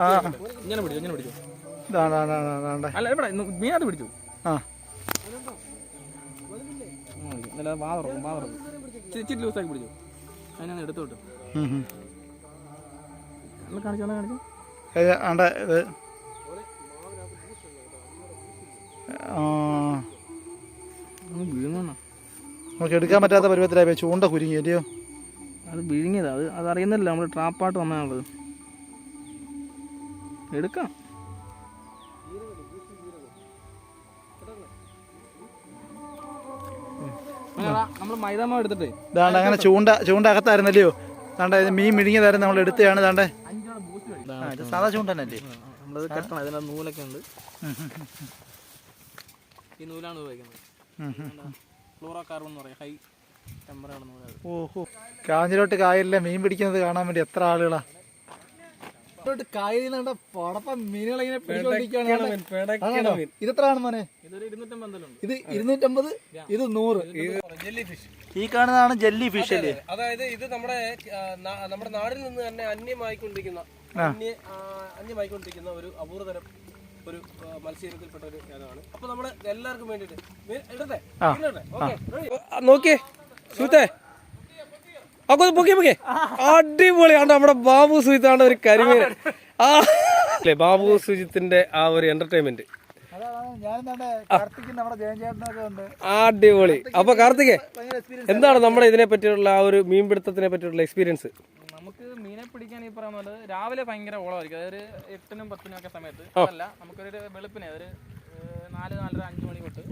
ആ ഇങ്ങനെ പിടിച്ചു അല്ല ഇവിടെ മീനകത്ത് പിടിച്ചു. ആ വാ തുറക്കും ഇച്ചിരി ലൂസാക്കി പിടിച്ചു. അതിനാണ് എടുത്തോട്ട് കാണിച്ചോ ആണ്ട ഇത് വിഴുങ്ങണം. നമുക്ക് എടുക്കാൻ പറ്റാത്ത പരുവത്തിലായി ചൂണ്ട കുരുങ്ങി അല്ലയോ? അത് വിഴുങ്ങിയതാ. അത് അറിയുന്നില്ല, നമ്മൾ ട്രാപ്പായിട്ട് വന്നാണുള്ളത്. എടുക്കാം. നമ്മൾ മൈദാമാവ് എടുത്തിട്ടേ ദാണ്ട അങ്ങനെ ചൂണ്ട അകത്തായിരുന്നല്ലയോ? ദാണ്ട മീൻ മിഴുങ്ങിയതായിരുന്നു, നമ്മൾ എടുത്തതാണ്. ദാണ്ടേ സാധാ ചൂണ്ട തന്നെ അല്ലേ? നമ്മളത് കെട്ടണം. അതിനകത്ത് നൂലൊക്കെ ഉണ്ട്. ഈ നൂലാണ് ഉപയോഗിക്കുന്നത്. ഫ്ലൂറോ കാർബൺ എന്ന് പറയും, ഹൈ ടെമ്പറാണ് നൂല്. ഓഹോ, കാഞ്ഞിലോട്ട് കായലിലെ മീൻ പിടിക്കുന്നത് കാണാൻ വേണ്ടി എത്ര ആളുകളാ കായലിൽ നിന്ന് പടപ്പം മീനുകളിങ്ങനെ പിടിച്ചോണ്ടിരിക്കുകയാണ്. ഇതെത്രയാണ് മോനെ? ഇത് 250, ഇത് 100. ഈ കാണുന്നതാണ് ജെല്ലി ഫിഷ് അല്ലേ? അതായത് ഇത് നമ്മുടെ നാടിൽ നിന്ന് തന്നെ അന്യമായിക്കൊണ്ടിരിക്കുന്ന ഒരു അപൂർവതരം ഒരു മത്സ്യത്തിൽപ്പെട്ട ഒരു ഇതാണ്. അപ്പൊ നമ്മള് എല്ലാവർക്കും വേണ്ടിട്ട് ഇടട്ടെ. നോക്കിയേ സുഹൃത്തേ, പൊക്കി അടിപൊളിയാണ് നമ്മുടെ ബാബു സുജിത്താണ് ഒരു കരിമീൻ. ബാബു സുജിത്തിന്റെ ആ ഒരു എന്റർടൈൻമെന്റ് അടിപൊളി. അപ്പൊ കാർത്തികേ, എന്താണ് നമ്മുടെ ഇതിനെ പറ്റിയുള്ള ആ ഒരു മീൻപിടുത്തത്തിനെ പറ്റിയുള്ള എക്സ്പീരിയൻസ്? നമുക്ക് മീനെ പിടിക്കാൻ ഈ പറയുന്നത് രാവിലെ ഭയങ്കര ഓളമായിരിക്കും. അതൊരു 8-നും 10-നും ഒക്കെ സമയത്ത് അല്ല, നമുക്കൊരു വെളുപ്പിനെ ഒരു 4, 4:30, 5 മണി തൊട്ട്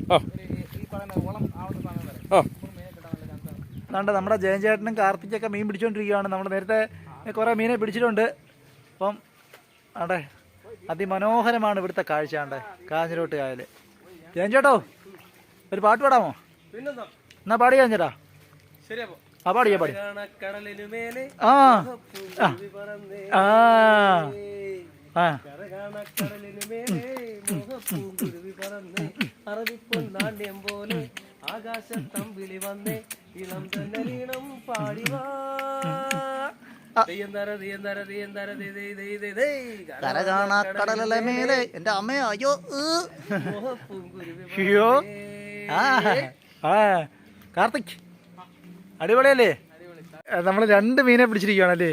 ഈ പറയുന്ന ഓളം ആവുന്ന സമയം വരെ മീനെ കിട്ടാൻ നല്ല ചാൻസാണ്. അതുകൊണ്ട് നമ്മുടെ ജയൻചേട്ടനും കാർത്തിക്കൊക്കെ മീൻ പിടിച്ചോണ്ടിരിക്കുകയാണ്. നമ്മൾ നേരത്തെ കുറെ മീനെ പിടിച്ചിട്ടുണ്ട്. അപ്പം ആണ്ടെ അതിമനോഹരമാണ് ഇവിടുത്തെ കാഴ്ച. ആണ്ടെ കാഞ്ഞിലോട്ട് കായല്. ജയൻചേട്ടോ, ഒരു പാട്ട് പാടാമോ? എന്നാ പാടി ജയൻചേട്ടാ. ആ പാടിയാ പാടി. ആ ആ ആ ആകാശത്തമ്പിളി വന്നേ ഇളം തന്നലീണം പാടിവാ കടലിലെ മേലെ എന്റെ അമ്മയോ അയ്യോ അയ്യോ. ആ കാർത്തിക്, അടിപൊളിയല്ലേ? നമ്മൾ 2 മീനെ പിടിച്ചിരിക്കുകയാണല്ലേ?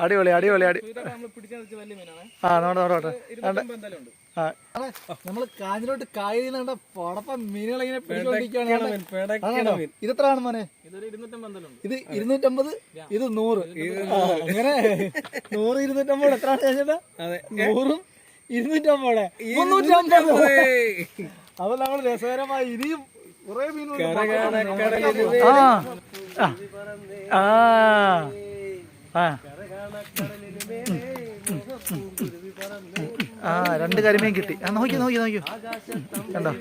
അടിപൊളി. ആ നോട്ടെ. നമ്മള് കാഞ്ഞിലോട്ട് കായലിൽ നിന്ന് പടപ്പം മീനുകളിങ്ങനെ പിടിച്ചോണ്ടിരിക്കുകയാണ്. ഇതെത്രയാണ് മോനെ? ഇത് 250, ഇത് 100. അങ്ങനെ 100, 250 എത്രയാണ് ചേട്ടാ? 100ഉം 250, 350. അപ്പൊ നമ്മൾ രസകരമായി ഇനിയും കുറെ മീൻ ആ 2 കരിമീൻ കിട്ടി. നോക്കി കണ്ടോ?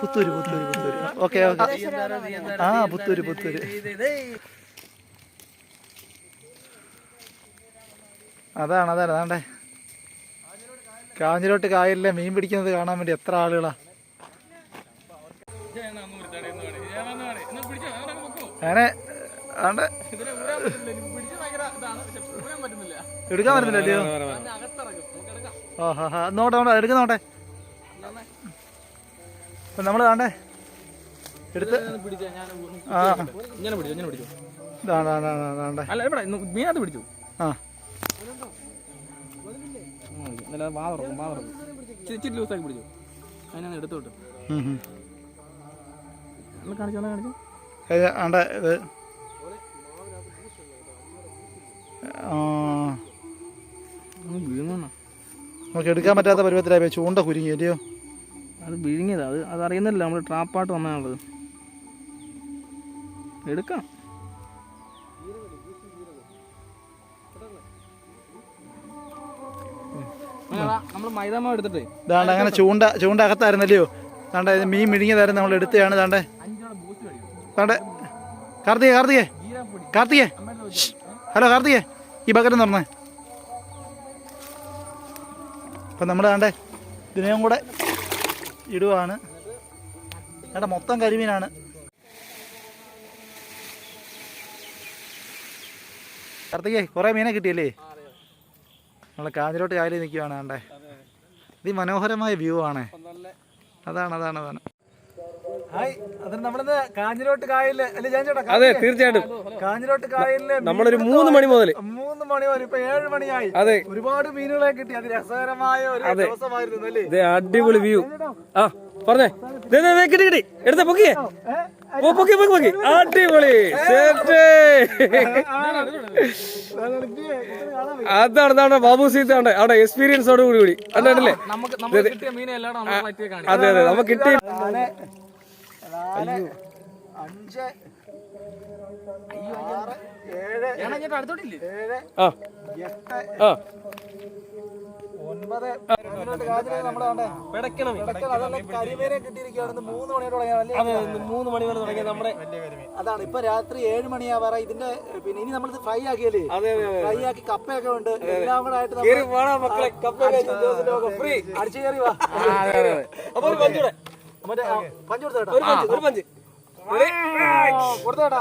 പുത്തൂര്. ഓക്കെ. ആ പുത്തൂര്. അതാണ് അതാണ്ടേ കാഞ്ഞിലോട്ട് കായലിലെ മീൻ പിടിക്കുന്നത് കാണാൻ വേണ്ടി എത്ര ആളുകളാ. അങ്ങനെ ആണ്ടെ എടുക്കാൻ പറ്റുന്നില്ലല്ലോ. നോട്ടെ എടുക്കുന്നോട്ടെ. അപ്പൊ നമ്മള് താണ്ടേ എടുത്ത് മീനകത്ത് പിടിച്ചു. ആ വാ തുറക്കും ഇച്ചിരി ലൂസാക്കി പിടിച്ചു. അതിനാണ് എടുത്തോട്ട് കാണിച്ചോ ആണ്ട ഇത് വിഴുങ്ങണം. നമുക്ക് എടുക്കാൻ പറ്റാത്ത പരുവത്തിലായി ചൂണ്ട കുരുങ്ങി അല്ലയോ? അത് വിഴുങ്ങിയതാ. അത് അറിയുന്നില്ല, നമ്മൾ ട്രാപ്പായിട്ട് വന്നാണുള്ളത്. എടുക്കാം. നമ്മൾ മൈദാമാവ് എടുത്തിട്ടേ ദാണ്ട അങ്ങനെ ചൂണ്ട അകത്തായിരുന്നല്ലയോ? ദാണ്ട മീൻ മിഴുങ്ങിയതായിരുന്നു, നമ്മൾ എടുത്തതാണ്. ദാണ്ടേ കാർത്തികേ ഹലോ കാർത്തികേ, ഈ ബക്കറ്റ് തുറന്നേ. അപ്പം നമ്മൾ ദാണ്ടേ ഇതിനെയും കൂടെ ഇടുവാണ്. അവിടെ മൊത്തം കരിമീനാണ്. കാർത്തികേ കുറെ മീനെ കിട്ടിയല്ലേ? നമ്മളെ കാഞ്ഞിലോട്ട് കായലിൽ നിൽക്കുവാണ് കണ്ടേ. ഇത് മനോഹരമായ വ്യൂ ആണ്. അതാണ് ഹായ്. അതിന് നമ്മളിന്ന് കാഞ്ഞിലോട്ട് കായലില് അല്ലേ ചേട്ടാ? അതെ, തീർച്ചയായിട്ടും. കാഞ്ഞിലോട്ട് കായലില് നമ്മളൊരു 3 മണി മുതൽ ഇപ്പൊ 7 മണിയായി. അതെ, ഒരുപാട് മീനുകളെ കിട്ടി. അത് രസകരമായ ഒരു ദിവസമായിരുന്നു അല്ലേ? അടിപൊളി വ്യൂ. ആ പറഞ്ഞേ, കിട്ടി എടുത്ത പൊക്കിയേ, പൊക്കി. അടിപൊളി സെറ്റ്. അതാണ് ബാബു സീറ്റ് അവിടെ എക്സ്പീരിയൻസോട് കൂടി കണ്ടല്ലേ. നമുക്ക് കിട്ടിയ മീനെ എല്ലാം അതെ നമുക്ക് കിട്ടി. 4, 5, 6, 7, അടുത്തോട്ടില്ലേ? 7, ആ 8, 9. കരിമീനെ കിട്ടിയിരിക്കുകയാണ്. 3 മണിയോട് തുടങ്ങിയല്ലേ? 3 മണി വരെ തുടങ്ങിയ നമ്മുടെ അതാണ്. ഇപ്പൊ രാത്രി 7 മണിയാവാറ. ഇതിന്റെ പിന്നെ ഇനി നമ്മൾ ഫ്രൈ ആക്കിയല്ലേ? ഫ്രൈ ആക്കി കപ്പയൊക്കെ ഉണ്ട്. എല്ലാം കൂടെ ആയിട്ട് അടിച്ചു കയറി വാ. മറ്റേ പഞ്ച് കൊടുത്തേട്ടാ. ഒരു പഞ്ച് കൊടുത്തേട്ടാ.